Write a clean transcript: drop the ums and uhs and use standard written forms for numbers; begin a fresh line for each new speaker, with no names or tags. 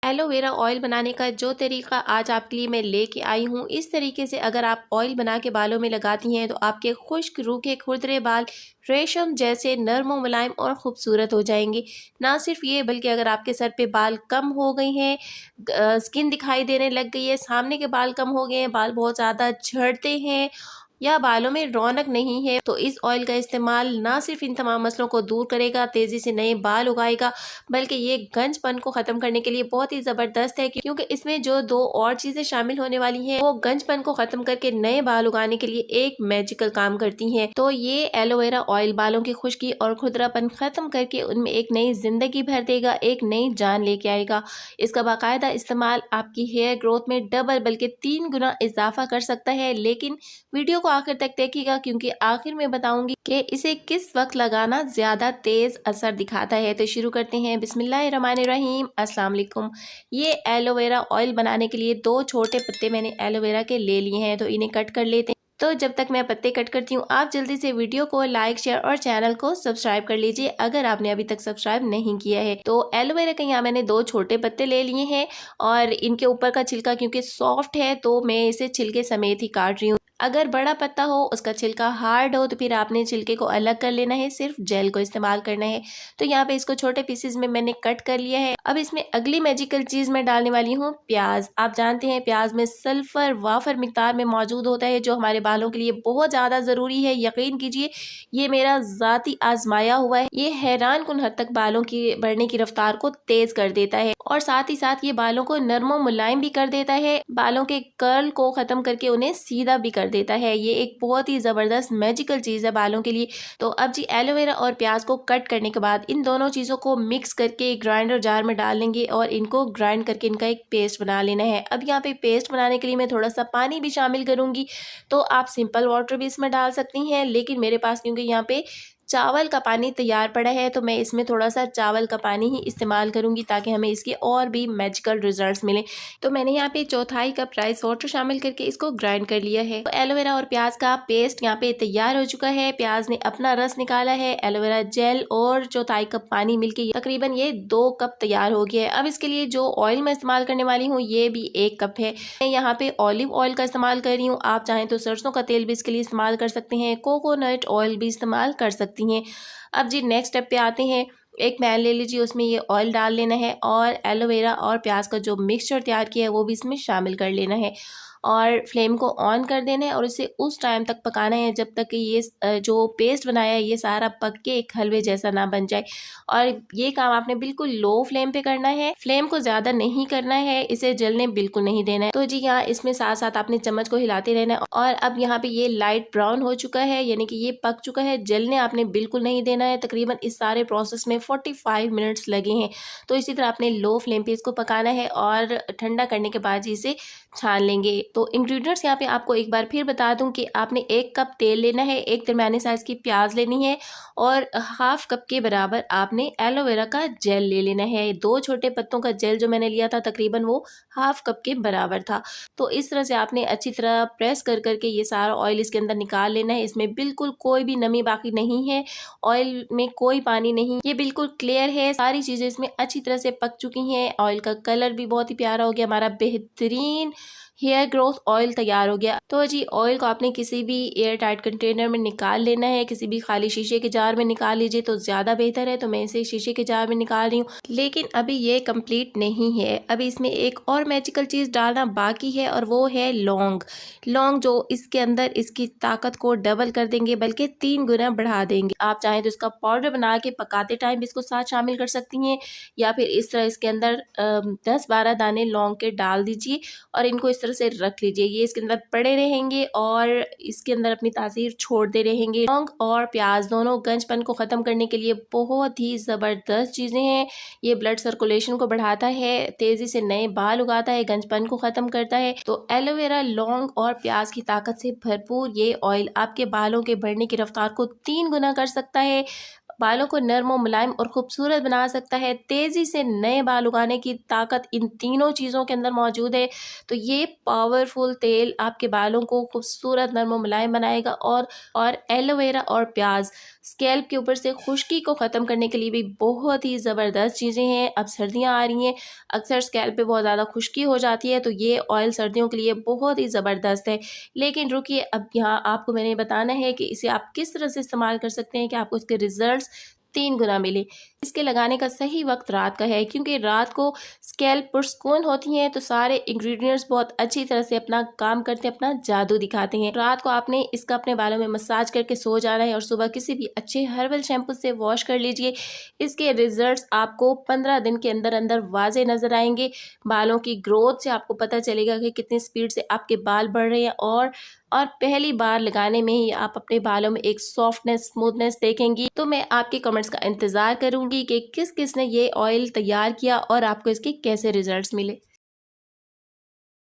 Aloe vera oil बनाने का जो तरीका आज आपके लिए मैं लेके आई हूँ, इस तरीके से अगर आप ऑयल बना के बालों में लगाती हैं तो आपके खुश्क रूखे खुरदरे बाल रेशम जैसे नरम और मुलायम और खूबसूरत हो जाएंगे। ना सिर्फ ये बल्कि अगर आपके सर पे बाल कम हो गई हैं, स्किन दिखाई देने लग गई है, सामने के बाल कम हो गए हैं, बाल बहुत ज़्यादा झड़ते हैं या बालों में रौनक नहीं है, तो इस ऑयल का इस्तेमाल ना सिर्फ इन तमाम मसलों को दूर करेगा, तेज़ी से नए बाल उगाएगा, बल्कि ये गंजपन को ख़त्म करने के लिए बहुत ही ज़बरदस्त है, क्योंकि इसमें जो दो और चीज़ें शामिल होने वाली हैं वो गंजपन को ख़त्म करके नए बाल उगाने के लिए एक मैजिकल काम करती हैं। तो ये एलोवेरा ऑयल बालों की खुश्की और खुरदरापन ख़त्म करके उनमें एक नई ज़िंदगी भर देगा, एक नई जान लेके आएगा। इसका बाकायदा इस्तेमाल आपकी हेयर ग्रोथ में डबल बल्कि 3 गुना इजाफा कर सकता है। लेकिन वीडियो को आखिर तक देखिएगा, क्योंकि आखिर में बताऊंगी कि इसे किस वक्त लगाना ज्यादा तेज असर दिखाता है। तो शुरू करते हैं। बिस्मिल्लाहिर्रहमानिर्रहीम। अस्सलाम वालेकुम। ये एलोवेरा ऑयल बनाने के लिए 2 छोटे पत्ते मैंने एलोवेरा के ले लिए हैं, तो इन्हें कट कर लेते हैं। तो जब तक मैं पत्ते कट करती हूँ, आप जल्दी से वीडियो को लाइक शेयर और चैनल को सब्सक्राइब कर लीजिए अगर आपने अभी तक सब्सक्राइब नहीं किया है। तो एलोवेरा के यहाँ मैंने 2 छोटे पत्ते ले लिए हैं और इनके ऊपर का छिलका क्योंकि सॉफ्ट है तो मैं इसे छिलके समेत ही काट रही हूँ। अगर बड़ा पत्ता हो, उसका छिलका हार्ड हो, तो फिर आपने छिलके को अलग कर लेना है, सिर्फ जेल को इस्तेमाल करना है। तो यहाँ पे इसको छोटे पीसेस में मैंने कट कर लिया है। अब इसमें अगली मैजिकल चीज मैं डालने वाली हूँ प्याज। आप जानते हैं प्याज में सल्फर वाफर मिकदार में मौजूद होता है, जो हमारे बालों के लिए बहुत ज्यादा जरूरी है। यकीन कीजिए, ये मेरा जाती आजमाया हुआ है। ये हैरान कुन हद तक बालों की बढ़ने की रफ्तार को तेज कर देता है और साथ ही साथ ये बालों को नरम और मुलायम भी कर देता है, बालों के कर्ल को खत्म करके उन्हें सीधा भी कर देता है। ये एक बहुत ही जबरदस्त मैजिकल चीज है बालों के लिए। तो अब जी एलोवेरा और प्याज को कट करने के बाद इन दोनों चीजों को मिक्स करके ग्राइंडर जार में डाल लेंगे और इनको ग्राइंड करके इनका एक पेस्ट बना लेना है। अब यहाँ पे पेस्ट बनाने के लिए मैं थोड़ा सा पानी भी शामिल करूंगी, तो आप सिंपल वाटर भी इसमें डाल सकती हैं, लेकिन मेरे पास क्योंकि यहाँ पे चावल का पानी तैयार पड़ा है तो मैं इसमें थोड़ा सा चावल का पानी ही इस्तेमाल करूंगी ताकि हमें इसके और भी मैजिकल रिजल्ट्स मिले। तो मैंने यहाँ पे 1/4 कप राइस वाटर शामिल करके इसको ग्राइंड कर लिया है। तो एलोवेरा और प्याज का पेस्ट यहाँ पे तैयार हो चुका है। प्याज ने अपना रस निकाला है, एलोवेरा जेल और 1/4 कप पानी मिलके तकरीबन ये 2 कप तैयार हो गया है। अब इसके लिए जो ऑयल मैं इस्तेमाल करने वाली हूँ ये भी 1 कप है। मैं यहाँ पे ऑलिव ऑयल का इस्तेमाल कर रही हूँ, आप चाहें तो सरसों का तेल भी इसके लिए इस्तेमाल कर सकते हैं, कोकोनट ऑयल भी इस्तेमाल कर सकती हैं। अब जी नेक्स्ट स्टेप पे आते हैं। एक पैन ले लीजिए, उसमें ये ऑयल डाल लेना है और एलोवेरा और प्याज का जो मिक्सचर तैयार किया है वो भी इसमें शामिल कर लेना है और फ्लेम को ऑन कर देना है और इसे उस टाइम तक पकाना है जब तक कि ये जो पेस्ट बनाया है ये सारा पक के एक हलवे जैसा ना बन जाए। और ये काम आपने बिल्कुल लो फ्लेम पे करना है, फ्लेम को ज्यादा नहीं करना है, इसे जलने बिल्कुल नहीं देना है। तो जी यहाँ इसमें साथ साथ आपने चम्मच को हिलाते रहना है और अब यहाँ पे ये लाइट ब्राउन हो चुका है, यानी कि ये पक चुका है। जलने आपने बिल्कुल नहीं देना है। तकरीबन इस सारे प्रोसेस में 45 मिनट्स लगे हैं। तो इसी तरह आपने लो फ्लेम पे इसको पकाना है और ठंडा करने के बाद इसे छान लेंगे। तो इंग्रेडिएंट्स यहाँ पे आपको एक बार फिर बता दूं कि आपने 1 कप तेल लेना है, एक दरमियाने साइज की प्याज लेनी है और ½ कप के बराबर आपने एलोवेरा का जेल ले लेना है। 2 छोटे पत्तों का जेल जो मैंने लिया था तकरीबन वो ½ कप के बराबर था। तो इस तरह से आपने अच्छी तरह प्रेस कर करके ये सारा ऑयल इसके अंदर निकाल लेना है। इसमें बिल्कुल कोई भी नमी बाकी नहीं है, ऑयल में कोई पानी नहीं, ये बिल्कुल क्लियर है। सारी चीजें इसमें अच्छी तरह से पक चुकी हैं। ऑयल का कलर भी बहुत ही प्यारा हो गया, हमारा बेहतरीन हेयर ग्रोथ ऑयल तैयार हो गया। तो जी ऑयल को आपने किसी भी एयर टाइट कंटेनर में निकाल लेना है, किसी भी खाली शीशे के जार में निकाल लीजिए तो ज्यादा बेहतर है। तो मैं इसे शीशे के जार में निकाल रही हूँ, लेकिन अभी ये कंप्लीट नहीं है। अभी इसमें एक और मैजिकल चीज डालना बाकी है और वो है लौंग। लौंग जो इसके अंदर इसकी ताकत को डबल कर देंगे, बल्कि 3 गुना बढ़ा देंगे। आप चाहें तो इसका पाउडर बना के पकाते टाइम इसको साथ शामिल कर सकती हैं, या फिर इस तरह इसके अंदर 10-12 दाने लौंग के डाल दीजिए और इनको इस तरह से रख लीजिए। ये इसके अंदर पड़े रहेंगे और इसके अंदर अपनी तासीर छोड़ते रहेंगे। लौंग और प्याज दोनों गंजपन को खत्म करने के लिए बहुत ही जबरदस्त चीजें हैं। ये ब्लड सर्कुलेशन को बढ़ाता है, तेजी से नए बाल उगाता है, गंजपन को खत्म करता है। तो एलोवेरा, लौंग और प्याज की ताकत से भरपूर ये ऑयल आपके बालों के बढ़ने की रफ्तार को 3 गुना कर सकता है। बालों को नरम और मुलायम और खूबसूरत बना सकता है। तेज़ी से नए बाल उगाने की ताकत इन तीनों चीज़ों के अंदर मौजूद है। तो ये पावरफुल तेल आपके बालों को खूबसूरत नरम और मुलायम बनाएगा। और एलोवेरा और प्याज स्कैल्प के ऊपर से खुश्की को ख़त्म करने के लिए भी बहुत ही ज़बरदस्त चीज़ें हैं। अब सर्दियाँ आ रही हैं, अक्सर स्कैल्प पे बहुत ज़्यादा खुश्की हो जाती है, तो ये ऑयल सर्दियों के लिए बहुत ही ज़बरदस्त है। लेकिन रुकिए, अब यहाँ आपको मैंने बताना है कि इसे आप किस तरह से इस्तेमाल कर सकते हैं कि आपको इसके रिजल्ट्स 3 गुना मिले। इसके लगाने का सही वक्त रात का है, क्योंकि रात को स्कैल्प पुरस्कून होती हैं, तो सारे इंग्रेडिएंट्स बहुत अच्छी तरह से अपना काम करते हैं, अपना जादू दिखाते हैं। रात को आपने इसका अपने बालों में मसाज करके सो जाना है और सुबह किसी भी अच्छे हर्बल शैम्पू से वॉश कर लीजिए। इसके रिजल्ट्स आपको 15 दिन के अंदर अंदर वाजे नजर आएंगे। बालों की ग्रोथ से आपको पता चलेगा कि कितनी स्पीड से आपके बाल बढ़ रहे हैं। और पहली बार लगाने में ही आप अपने बालों में एक सॉफ्टनेस, स्मूथनेस देखेंगी। तो मैं आपके कमेंट्स का इंतजार करूंगी कि किस किस ने ये ऑयल तैयार किया और आपको इसके कैसे रिजल्ट्स मिले।